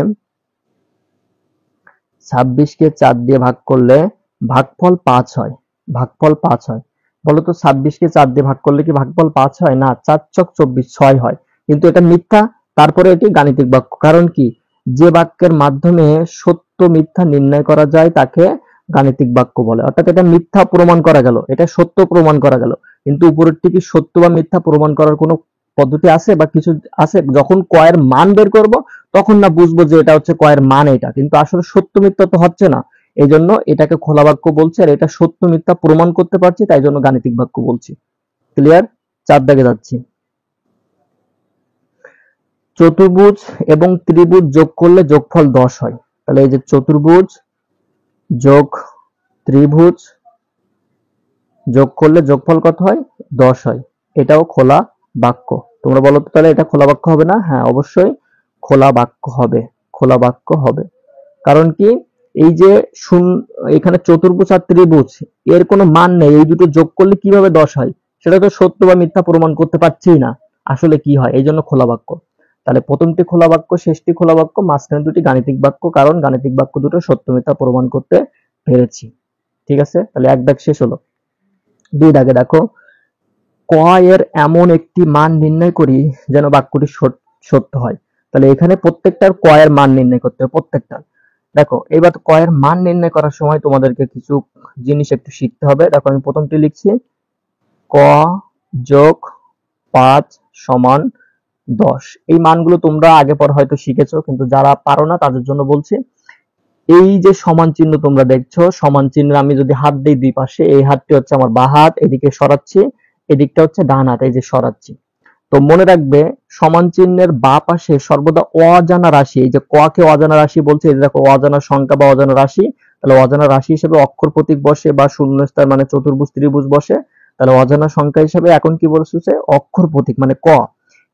26 কে 4 দিয়ে ভাগ করলে ভাগফল 5 হয়। ভাগফল 5 হয়। বলতো 26 কে 4 দিয়ে ভাগ করলে কি ভাগফল 5 হয়? না, 4 চক 24 6 হয়। কিন্তু এটা মিথ্যা, তারপরে এটি গাণিতিক বাক্য। কারণ কি? যে বাক্যের মাধ্যমে সত্য মিথ্যা নির্ণয় করা যায় তাকে গাণিতিক বাক্য বলে। অর্থাৎ এটা মিথ্যা প্রমাণ করা গেল, এটা সত্য প্রমাণ করা গেল। কিন্তু উপরেরটি কি সত্য বা মিথ্যা প্রমাণ করার কোনো পদ্ধতি আছে বা কিছু আছে? যখন ক এর মান বের করব তখন না বুঝবো যে এটা হচ্ছে ক এর মান এটা, কিন্তু আসলে সত্য মিথ্যা তো হচ্ছে না। এই জন্য এটাকে খোলা বাক্য বলছে, আর এটা সত্য মিথ্যা প্রমাণ করতে পারছি, তাই জন্য গাণিতিক বাক্য বলছি। ক্লিয়ার? 4 দাগে যাচ্ছি। চতুর্ভুজ এবং ত্রিভুজ যোগ করলে যোগফল 10 হয়। তাহলে এই যে চতুর্ভুজ যোগ ত্রিভুজ যোগ করলে যোগফল কত হয়? 10 হয়, এটাও খোলা বাক্য। তোমরা বলো তো তাহলে এটা খোলা বাক্য হবে না? হ্যাঁ, অবশ্যই খোলা বাক্য হবে, খোলা বাক্য হবে। কারণ কি, এই যে এখানে চতুর্ভুজ আর ত্রিভুজ, এর কোনো মান নেই, এই দুটো যোগ করলে কিভাবে 10 হয়? সেটা তো সত্য বা মিথ্যা প্রমাণ করতে পারছি না আসলে কি হয়, এই জন্য খোলা বাক্য। তাহলে প্রথমটি খোলা বাক্য, শেষটি খোলা বাক্য, মাঝখানে দুটি গাণিতিক বাক্য, কারণ গাণিতিক বাক্য দুটো সত্য মিথ্যা প্রমাণ করতে পেরেছি। ঠিক আছে, তাহলে এক দাগ শেষ হলো। 2 দাগে দেখো, ক এর এমন একটি মান নির্ণয় করি যেন বাক্যটি সত্য হয়। তাহলে এখানে প্রত্যেকটার ক এর মান নির্ণয় করতে হবে, প্রত্যেকটা। দেখো, এবার ক এর মান নির্ণয় করার সময় তোমাদেরকে কিছু জিনিস একটু শিখতে হবে। দেখো, আমি প্রথমটি লিখছি, ক যোগ 5 সমান 10। এই মানগুলো তোমরা আগে পর হয়তো শিখেছো, কিন্তু যারা পারো না তাদের জন্য বলছি। এই যে সমান চিহ্ন তোমরা দেখছো, সমান চিহ্ন আমি যদি হাত দিই দুই পাশে, এই হাতটি হচ্ছে আমার বাঁ হাত, এদিকে সরাচ্ছি, এদিকটা হচ্ছে ডান হাত, এই যে সরাচ্ছি। তো মনে রাখবে, সমান চিহ্নের বাঁ পাশে সর্বদা অজানা রাশি, এই যে ক কে অজানা রাশি বলছে, এই যে দেখো অজানা সংখ্যা বা অজানা রাশি, তাহলে অজানা রাশি হিসেবে অক্ষর প্রতীক বসে বা শূন্যস্থান মানে চতুর্ভুজ ত্রিভুজ বসে, তাহলে অজানা সংখ্যা হিসেবে এখন কি বলছে, অক্ষর প্রতীক মানে ক।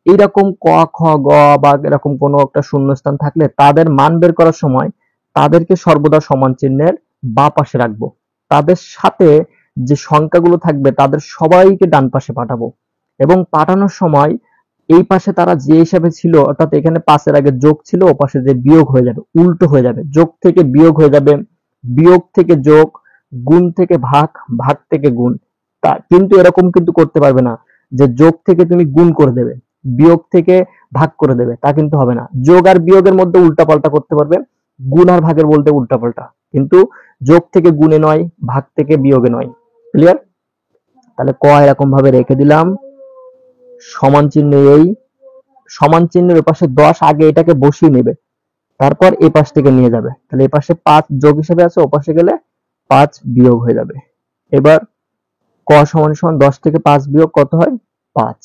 এইরকম ক খ গ বা এরকম কোনো একটা শূন্যস্থান থাকলে তাদের মান বের করার সময় তাদেরকে সর্বদা সমান চিহ্নের বাঁ পাশে রাখবো। তাদের সাথে যে সংখ্যাগুলো থাকবে তাদের সবাইকে ডান পাশে পাঠাবো, এবং পাঠানোর সময় এই পাশে তারা যে হিসাবে ছিল, অর্থাৎ এখানে 5-এর আগে যোগ ছিল, ও পাশে যে বিয়োগ হয়ে যাবে, উল্টো হয়ে যাবে, যোগ থেকে বিয়োগ হয়ে যাবে, বিয়োগ থেকে যোগ, গুণ থেকে ভাগ, ভাগ থেকে গুণ। তা কিন্তু এরকম কিন্তু করতে পারবে না যে যোগ থেকে তুমি গুণ করে দেবে, বিয়োগ থেকে ভাগ করে দেবে, তা কিন্তু হবে না। যোগ আর বিয়োগের মধ্যে উল্টাপাল্টা করতে পারবে, গুণ আর ভাগের বলতে উল্টাপাল্টা, কিন্তু যোগ থেকে গুণে নয়, ভাগ থেকে বিয়োগে নয়। ক্লিয়ার? তাহলে ক এরকম ভাবে রেখে দিলাম, সমান চিহ্ন, এই সমান চিহ্নের পাশে 10 আগে এটাকে বসিয়ে নেবে, তারপর এই পাশ থেকে নিয়ে যাবে, তাহলে এই পাশে 5 যোগ হিসেবে আছে, ও পাশে গেলে 5 বিয়োগ হয়ে যাবে। এবার ক সমান সমান 10 থেকে 5 বিয়োগ কত হয়? 5।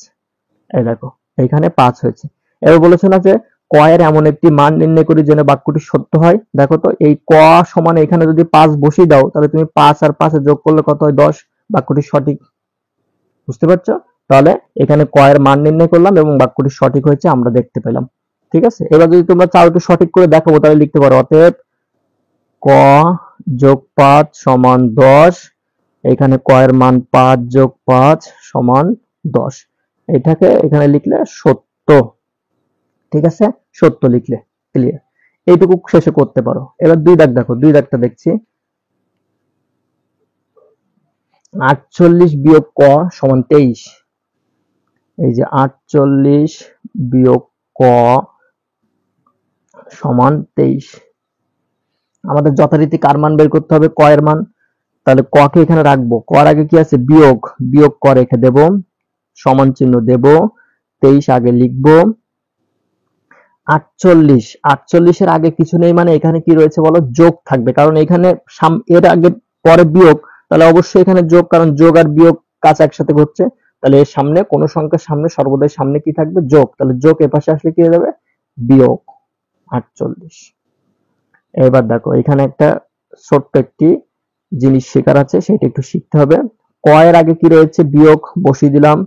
এই দেখো, এখানে 5 হয়েছে। এবার বলেছে না যে ক এর এমন একটি মান নির্ণয় করি যেন বাক্যটি সত্য হয়। দেখো তো, এই ক সমান এখানে যদি 5 বসিয়ে দাও, তাহলে তুমি 5 আর 5 যোগ করলে কত হয়? 10। বাক্যটি সঠিক। বুঝতে পারছো? তাহলে এখানে ক এর মান নির্ণয় করলাম এবং বাক্যটি সঠিক হয়েছে আমরা দেখতে পেলাম। ঠিক আছে, এবার যদি তোমরা চাও একটু সঠিক করে দেখাবো, তাহলে লিখতে পারো, অতএব ক যোগ 5 সমান 10। এখানে ক এর মান 5 যোগ 5 সমান 10। এটাকে এখানে লিখলে সত্য। ঠিক আছে, সত্য লিখলে। ক্লিয়ার? এইটুকু শেষে করতে পারো। এবার 2 দাগ দেখো, 2 দাগটা দেখছি, 48 বিয়োগ ক সমান 23। এই যে 48 বিয়োগ ক সমান 23। আমাদের যথারীতি কার মান বের করতে হবে? ক এর মান। তাহলে ক কে এখানে রাখবো, ক এর আগে কি আছে? বিয়োগ, বিয়োগ ক রেখে দেব, সমান চিহ্ন দেব, 23 আগে লিখবো। 48, 48 এর আগে কিছু নেই মানে এখানে কি রয়েছে বলো? যোগ থাকবে, কারণ এখানে এর আগে পরে বিয়োগ, তাহলে অবশ্যই এখানে যোগ, কারণ যোগ আর বিয়োগ কাজ একসাথে ঘটছে। তাহলে এর সামনে কোন সংখ্যার সামনে সর্বদাই সামনে কি থাকবে? যোগ। তাহলে যোগ এ পাশে আসলে কি হয়ে যাবে? বিয়োগ 48। এবার দেখো, এখানে একটা ছোট্ট একটি জিনিস শেখার আছে, সেটা একটু শিখতে হবে। ক এর আগে কি রয়েছে? বিয়োগ, বসিয়ে দিলাম।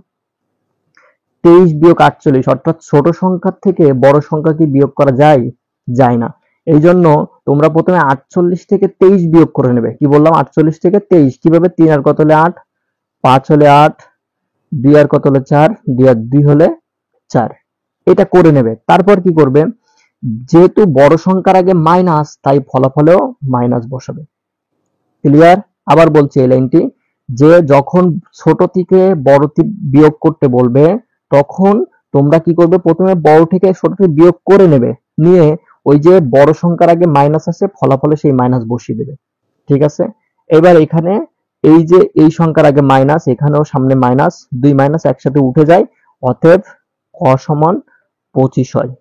23 বিয়োগ 48, অর্থাৎ ছোট সংখ্যার থেকে বড় সংখ্যা কি বিয়োগ করা যায়? যায় না। এই জন্য তোমরা প্রথমে 48 থেকে 23 বিয়োগ করে নেবে। কি বললাম? 48 থেকে 23 কিভাবে? 3 আর কত হলে 8, 5 হলে 8, 2 আর কত হলে 4, 2 আর 2 হলে 4। এটা করে নেবে। তারপর কি করবে? যেহেতু বড় সংখ্যার আগে মাইনাস, তাই ফলাফলেও মাইনাস বসাবে। ক্লিয়ার? আবার বলছি এই লাইনটি, যে যখন ছোট থেকে বড় বিয়োগ করতে বলবে, তখন তোমরা কি করবে? প্রথমে বড় থেকে ছোটটি বিয়োগ করে নেবে, নিয়ে ওই যে বড় সংখ্যার আগে মাইনাস আছে, ফলাফলে সেই মাইনাস বসিয়ে দেবে। ঠিক আছে? এবার এখানে এই যে এই সংখ্যার আগে মাইনাস, এখানেও সামনে মাইনাস, 2 মাইনাস একসাথে উঠে যায়, অতএব ক সমান 25 হয়।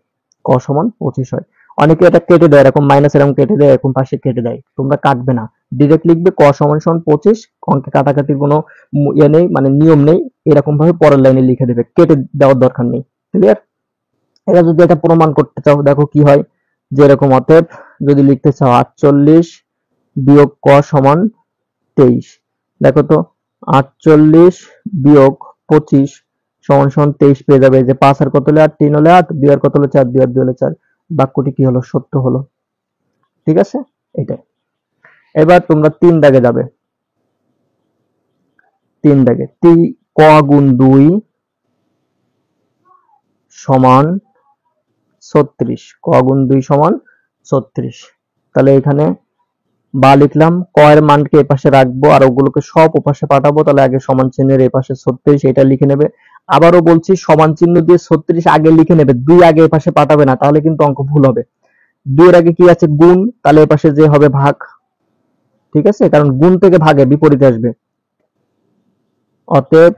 ক সমান 25 হয়। অনেকে এটা কেটে দেয়, এরকম মাইনাস এরকম কেটে দেয়, এরকম পাশে কেটে দেয়। তোমরা কাটবে না, ডিরেক্ট লিখবে ক সমান সমান 25। অঙ্কে কাটাকাটির কোনো ইয়ে নেই, মানে নিয়ম নেই। এরকম ভাবে পরের লাইনে লিখে দেবে, কেটে দেওয়ার দরকার নেই। ক্লিয়ার? এবার যদি এটা প্রমাণ করতে চাও, দেখো কি হয়, যে এরকম, অতএব যদি লিখতে চাও 48 বিয়োগ ক সমান 23, দেখো তো 48 বিয়োগ 25 সমান সমান 23 পেয়ে যাবে। যে 5 আর কত হলে 8, 3 হলে 8, 2 আর কত হলে 4, 2 আর 2 হলে 4। বাক্যটি কি হলো? সত্য হলো। ঠিক আছে, এটাই। এবার তোমরা 3 দাগে যাবে। 3 দাগে ক গুণ 2 সমান 36। ক গুণ 2 সমান 36। তাহলে এখানে বা লিখলাম, ক এর মানকে এই পাশে রাখবো আর ওগুলোকে সব ওপাশে পাঠাবো। তাহলে আগে সমান চিহ্নের এই পাশে 36 এটা লিখে নেবে। আবারও বলছি, সমান চিহ্ন দিয়ে 36 আগে লিখে নেবে, 2 আগে এই পাশে পাঠাবে না, তাহলে কিন্তু অঙ্ক ভুল হবে। 2 এর আগে কি আছে? গুণ, তাহলে এই পাশে যে হবে ভাগ। ঠিক আছে, কারণ গুণ থেকে ভাগে বিপরীতে আসবে। অতএব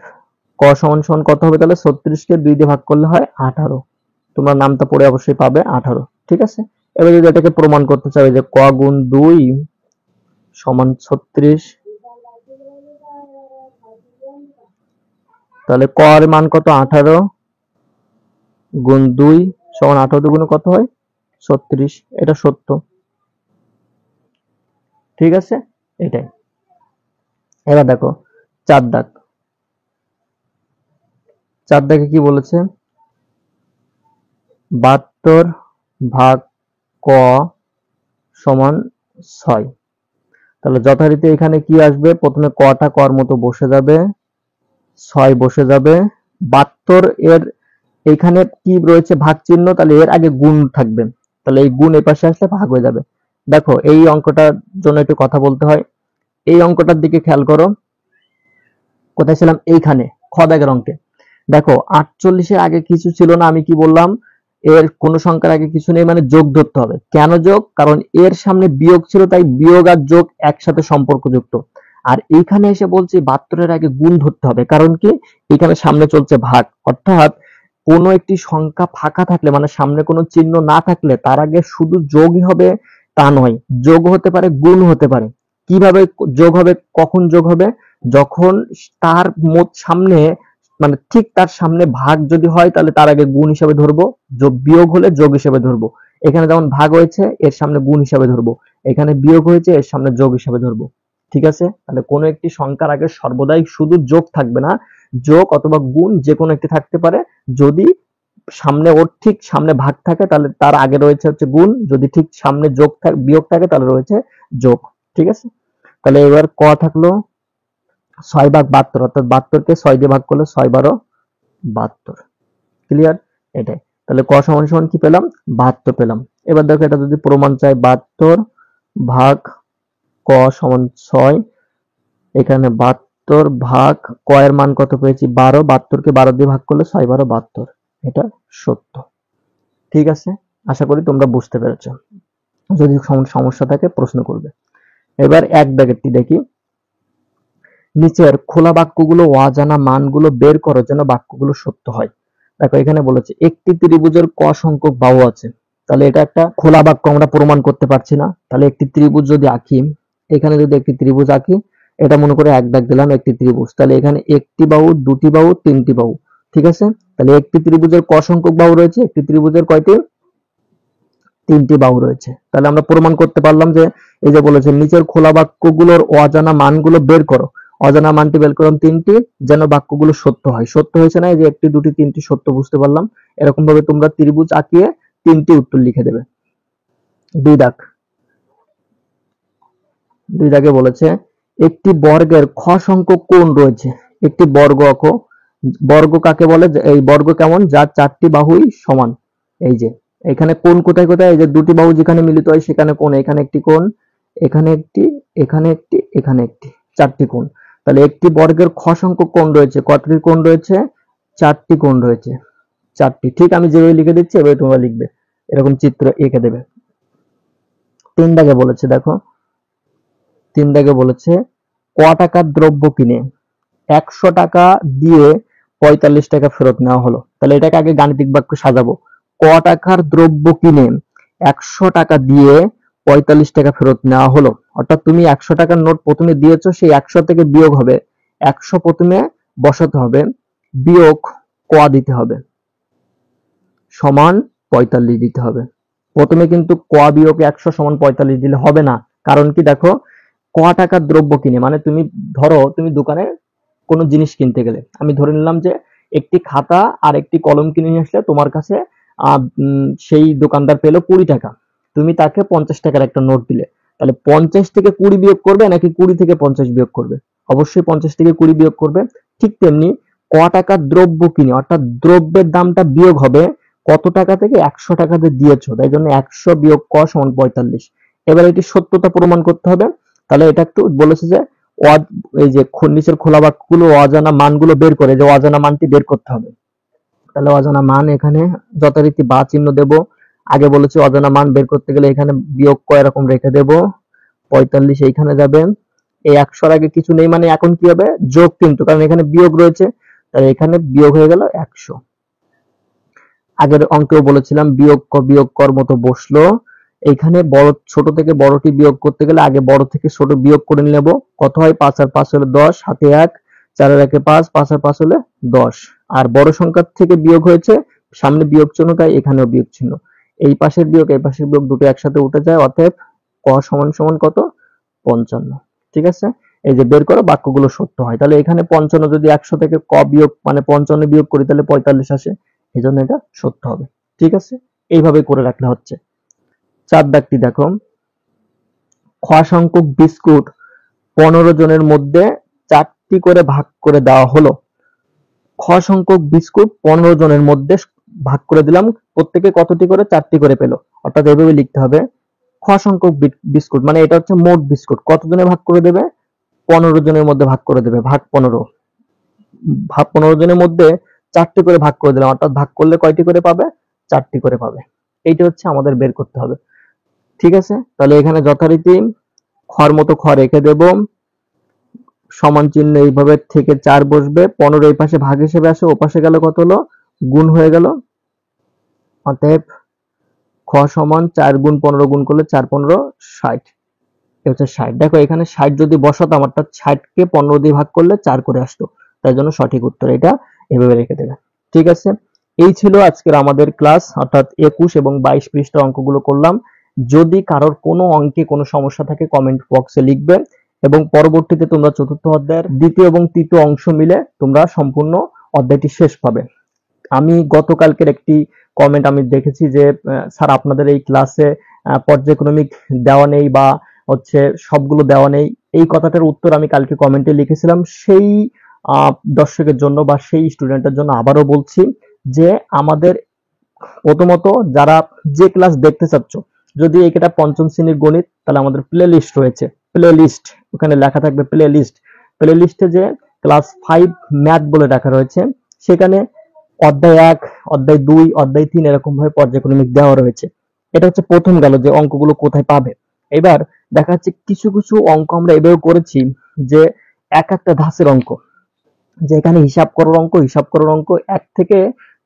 ক সমান সমান কত হবে? তাহলে 36 কে 2 দিয়ে ভাগ করলে হয় 18। তোমরা নামটা পড়ে অবশ্যই পাবে 18। ঠিক আছে, এবার যদি এটাকে প্রমাণ করতে চাও, যে ক গুণ 2 সমান 36, তাহলে ক এর মান কত? 18 গুণ 2 সমান 18 দুগুণে কত হয়? 36। এটা সত্য। ঠিক আছে, এটাই। এবার দেখো 4 দাগ। 4 দাগে কি বলেছে? 72 ভাগ ক সমান 6। তাহলে যথারীতি এখানে কি আসবে? প্রথমে কটা কর মতো বসে যাবে, 6 বসে যাবে। 72 এর এখানে কি রয়েছে? ভাগ চিহ্ন, তাহলে এর আগে গুণ থাকবে। তাহলে এই গুণ এই পাশে আসলে ভাগ হয়ে যাবে। দেখো এই অঙ্কটার জন্য একটু কথা বলতে হয়। এই অঙ্কটার দিকে খেয়াল করো। কোথায় ছিলাম? এইখানে খ দাগের অঙ্কে। দেখো 48 এর আগে কিছু ছিল না, আমি কি বললাম? এর কোন সংখ্যার আগে কিছু নেই, মানে যোগ ধরতে হবে। কেন যোগ? কারণ এর সামনে বিয়োগ ছিল, তাই বিয়োগ আর যোগ একসাথে সম্পর্কযুক্ত। আর এইখানে এসে বলছি 72 এর আগে গুণ ধরতে হবে, কারণ কি? এখানে সামনে চলছে ভাগ, অর্থাৎ কোন একটি সংখ্যা ফাঁকা থাকলে, মানে সামনে কোনো চিহ্ন না থাকলে, তার আগে শুধু যোগই হবে তা নয়, যোগ হতে পারে, গুণ হতে পারে। কিভাবে যোগ হবে? কখন যোগ হবে? যখন তার সামনে, মানে ঠিক তার সামনে ভাগ যদি হয়, তাহলে তার আগে গুণ হিসাবে ধরবো, যোগ বিয়োগ হলে যোগ হিসাবে ধরবো। এখানে যেমন ভাগ হয়েছে, এর সামনে গুণ হিসাবে ধরবো। এখানে বিয়োগ হয়েছে, এর সামনে যোগ হিসাবে ধরবো। ঠিক আছে, তাহলে কোনো একটি সংখ্যার আগে সর্বদাই শুধু যোগ থাকবে না, যোগ অথবা গুণ যে কোনো একটি থাকতে পারে। যদি সামনে ওর ঠিক সামনে ভাগ থাকে, তাহলে তার আগে রয়েছে হচ্ছে গুণ। যদি ঠিক সামনে যোগ বিয়োগ থাকে, তাহলে রয়েছে যোগ। ঠিক আছে, তাহলে এবার ক থাকলো 6 ভাগ 72, অর্থাৎ 72 কে 6 দিয়ে ভাগ করলে 6 12 72। ক্লিয়ার? এটাই। তাহলে ক সমান সমান কি পেলাম? 72 পেলাম। এবার দেখো এটা যদি প্রমাণ চাই, 72 ভাগ ক সমান 6, এখানে 72 ভাগ ক এর মান কত পেয়েছি? 12। 72 কে 12 দিয়ে ভাগ করলে 6 12 72। এটা সত্য। ঠিক আছে, আশা করি তোমরা বুঝতে পেরেছো। যদি সমস্যা থাকে প্রশ্ন করবে। এবার এক দাগেরটি দেখি। নিচের খোলা বাক্যগুলো অজানা মানগুলো বের করো যেন বাক্যগুলো সত্য হয়। দেখো এখানে বলেছে একটি ত্রিভুজের ক সংখ্যক বাহু আছে। তাহলে এটা একটা খোলা বাক্য, আমরা প্রমাণ করতে পারছি না। তাহলে একটি ত্রিভুজ যদি আঁকি, এখানে যদি একটি ত্রিভুজ আঁকি, এটা মনে করে এক দাগ দিলাম একটি ত্রিভুজ। তাহলে এখানে একটি বাহু, দুটি বাহু, তিনটি বাহু। ঠিক আছে, তাহলে একটি ত্রিভুজের ক সংখ্যক বাহু রয়েছে? একটি ত্রিভুজের কয়টি? তিনটি বাহু রয়েছে। তাহলে আমরা প্রমাণ করতে পারলাম যে, এই যে বলেছে নিচের খোলা বাক্যগুলোর অজানা মানগুলো বের করো। অজানা মানটি বের করলাম 3টি, যেন বাক্যগুলো সত্য হয়। সত্য হয়েছে না? এই যে একটি, দুটি, তিনটি সত্য বুঝতে পারলাম। এরকম ভাবে তোমরা ত্রিভুজ আঁকিয়ে 3টি উত্তর লিখে দেবে। 2 দাগ। 2 দাগে বলেছে একটি বর্গের খ সংখ্যক কোণ রয়েছে। একটি বর্গ আঁকো। বর্গ কাকে বলে? এই বর্গ কেমন? যার 4টি বাহুই সমান। এই যে এখানে কোণ কোথায় কোথায়? এই যে দুটি বাহু যেখানে মিলিত হয় সেখানে কোণ। এখানে একটি কোণ, এখানে একটি, এখানে একটি, এখানে একটি, 4টি কোণ। তাহলে একটি বর্গের খ সংখ্যক কোণ রয়েছে। কতটি কোণ রয়েছে? 4টি কোণ রয়েছে। 4টি। ঠিক আমি যেভাবে লিখে দিচ্ছি এভাবে তোমরা লিখবে, এরকম চিত্র এঁকে দেবে। 3 দাগে বলেছে, দেখো 3 দাগে বলেছে ক টাকার দ্রব্য কিনে 100 টাকা দিয়ে 45 টাকা ফেরত নেওয়া হলো। তাহলে এটাকে আগে গাণিতিক বাক্য সাজাবো। ক টাকার দ্রব্য কিনে 100 টাকা দিয়ে 45 টাকা ফেরত নেওয়া হলো। অর্থাৎ তুমি 100 টাকার নোট প্রথমে দিয়েছো, সেই 100 থেকে বিয়োগ হবে 100 প্রথমে বসাতে হবে, বিয়োগ ক দিতে হবে, সমান 45 দিতে হবে। প্রথমে কিন্তু ক বিয়োগ 100 সমান 45 দিলে হবে না। কারণ কি? দেখো ক টাকার দ্রব্য কিনে, মানে তুমি ধরো তুমি দোকানে ক কোনো জিনিস কিনতে গেলে আমি ধরে নিলাম যে একটি খাতা আর একটি কলম কিনে নিয়ে আসলে তোমার কাছে সেই দোকানদার পেলো 20 টাকা, তুমি তাকে 50 টাকার একটা নোট দিলে, তাহলে 50 থেকে 20 বিয়োগ করবে নাকি 20 থেকে 50 বিয়োগ করবে? অবশ্যই 50 থেকে 20 বিয়োগ করবে। ঠিক তেমনি ক টাকার দ্রব্য কিনে, অর্থাৎ দ্রব্যের দামটা বিয়োগ হবে কত টাকা থেকে? 100 টাকাতে দিয়েছো, তাই জন্য 100 বিয়োগ ক সমান 45। এবার এটি সত্যতা প্রমাণ করতে হবে। তাহলে এটা একটু বলেছে যে এই যে নিচের খোলা বাক্যগুলো অজানা মানগুলো বের করে, যে অজানা মানটি বের করতে হবে। তাহলে অজানা মান এখানে যথারীতি বা চিহ্ন দেব। আগে বলেছি অজানা মান বের করতে গেলে এখানে বিয়োগ ক এরকম রেখে দেব, 45 এইখানে যাবে। এই 100 আগে কিছু নেই মানে এখন কি হবে? যোগ, কিন্তু কারণ এখানে বিয়োগ রয়েছে, তাহলে এখানে বিয়োগ হয়ে গেল 100। আগের অঙ্কেও বলেছিলাম বিয়োগ কর মতো বসলো। এইখানে ছোট থেকে বড়টি বিয়োগ করতে গেলে আগে বড় থেকে ছোট বিয়োগ করে নেব। কত হয়? 5 আর 5 হলে 10, হাতে 1, 4 আর 1 5, 5 আর 5 হলে 10। আর বড় সংখ্যা থেকে বিয়োগ হয়েছে, সামনে বিয়োগ চিহ্ন, তাই এখানেও বিয়োগ চিহ্ন। এই পাশের বিয়োগ এই পাশের বিয়োগ দুটো একসাথে উঠে যায়, অতএব ক সমান সমান কত? 55। ঠিক আছে, এই যে বের করো বাক্যগুলো সত্য হয়। তাহলে এখানে 55 যদি 100 থেকে ক বিয়োগ মানে 55 বিয়োগ করি তাহলে 45 আসে, এই জন্য এটা সত্য হবে। ঠিক আছে, এইভাবে করে রাখলে হচ্ছে। 4 দাগটি দেখো, খ সংখ্যক বিস্কুট 15 জনের মধ্যে 4টি করে ভাগ করে দেওয়া হলো। খ সংখ্যক বিস্কুট 15 জনের মধ্যে ভাগ করে দিলাম, প্রত্যেকে কতটি করে? 4টি করে পেল। অর্থাৎ এভাবে লিখতে হবে, খ সংখ্যক বিস্কুট মানে এটা হচ্ছে মোট বিস্কুট, কতজনে ভাগ করে দেবে? 15 জনের মধ্যে ভাগ করে দেবে, ভাগ 15। 15 জনের মধ্যে 4টি করে ভাগ করে দিলাম, অর্থাৎ ভাগ করলে কয়টি করে পাবে? 4টি করে পাবে। এইটা হচ্ছে আমাদের বের করতে হবে। ঠিক আছে, তাহলে এখানে যথারীতি খর মতো খ রেখে দেব, সমান চিহ্ন এইভাবে থেকে 4 বসবে, 15 এই পাশে ভাগ হিসেবে আসে, ও পাশে গেল কত হলো? গুণ হয়ে গেল। অতএব খ সমান 4 গুণ 15 গুণ করলে 4 15 60, এটা হচ্ছে 60। দেখো এখানে 60 যদি বসাতাম, অর্থাৎ 60 কে 15 দিয়ে ভাগ করলে 4 করে আসতো, তাই জন্য সঠিক উত্তর এটা এভাবে রেখে দেবে। ঠিক আছে, এই ছিল আজকের আমাদের ক্লাস, অর্থাৎ 21 এবং 22 পৃষ্ঠার অঙ্কগুলো করলাম। যদি কারোর কোনো অঙ্কে কোনো সমস্যা থাকে কমেন্ট বক্সে লিখবে, এবং পরবর্তীতে তোমরা চতুর্থ অধ্যায়ের দ্বিতীয় এবং তৃতীয় অংশ মিলে তোমরা সম্পূর্ণ অধ্যায়টি শেষ পাবে। আমি গতকালকের একটি কমেন্ট আমি দেখেছি যে স্যার আপনাদের এই ক্লাসে পর্যায়ক্রমিক দেওয়া নেই বা হচ্ছে সবগুলো দেওয়া নেই, এই কথাটার উত্তর আমি কালকে কমেন্টে লিখেছিলাম। সেই দর্শকের জন্য বা সেই স্টুডেন্টের জন্য আবারও বলছি যে আমাদের প্রথমত যারা যে ক্লাস দেখতে চাচ্ছ, যদি এটা পঞ্চম শ্রেণীর গণিত, তাহলে আমাদের প্লে লিস্ট রয়েছে, প্লে লিস্ট ওখানে লেখা থাকবে প্লে লিস্ট। প্লে লিস্টে যে ক্লাস 5 ম্যাথ বলে রাখা রয়েছে, সেখানে অধ্যায় 1, অধ্যায় 2, অধ্যায় 3 এরকম ভাবে পর্যায়ক্রমিক দেওয়া রয়েছে। এটা হচ্ছে প্রথম গেল যে অঙ্কগুলো কোথায় পাবে। এবার দেখা যাচ্ছে কিছু কিছু অঙ্ক আমরা এভাবে করেছি যে একটা ধাঁচের অঙ্ক, যে এখানে হিসাব করার অঙ্ক 1 থেকে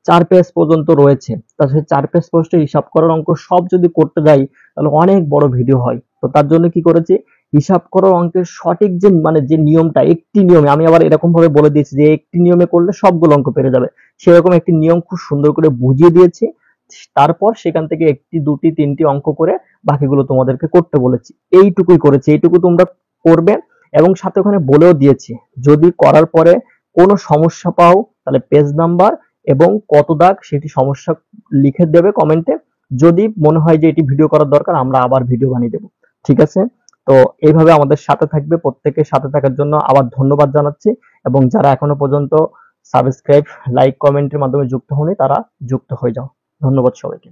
4 পেজ পর্যন্ত রয়েছে। তাহলে 4 পেজ পর্যন্ত হিসাব করার অঙ্ক সব যদি করতে যাই তাহলে অনেক বড় ভিডিও হয়। তো তার জন্য কি করেছি, হিসাব করার অঙ্কের সঠিক যে মানে যে নিয়মটা, একটি নিয়মে আমি আবার এরকম ভাবে বলে দিয়েছি যে একটি নিয়মে করলে সবগুলো অঙ্ক পেরে যাবে, সেরকম একটি নিয়ম খুব সুন্দর করে বুঝিয়ে দিয়েছি। তারপর সেখান থেকে একটি দুটি তিনটি অঙ্ক করে বাকিগুলো তোমাদেরকে করতে বলেছি। এইটুকুই করেছি, এইটুকু তোমরা করবে। এবং সাথে ওখানে বলেও দিয়েছি যদি করার পরে কোনো সমস্যা পাও তাহলে পেজ নাম্বার এবং কত দাগ সেটি সমস্যা লিখে দেবে কমেন্টে। যদি মনে হয় যে এটি ভিডিও করার দরকার, আমরা আবার ভিডিও বানিয়ে দেব। ঠিক আছে, তো এইভাবে আমাদের সাথে থাকবে। প্রত্যেকের সাথে থাকার জন্য আবার ধন্যবাদ জানাচ্ছি, এবং যারা এখনো পর্যন্ত সাবস্ক্রাইব, লাইক, কমেন্টের মাধ্যমে যুক্ত হয়নি তারা যুক্ত হয়ে যাও। ধন্যবাদ সবাইকে।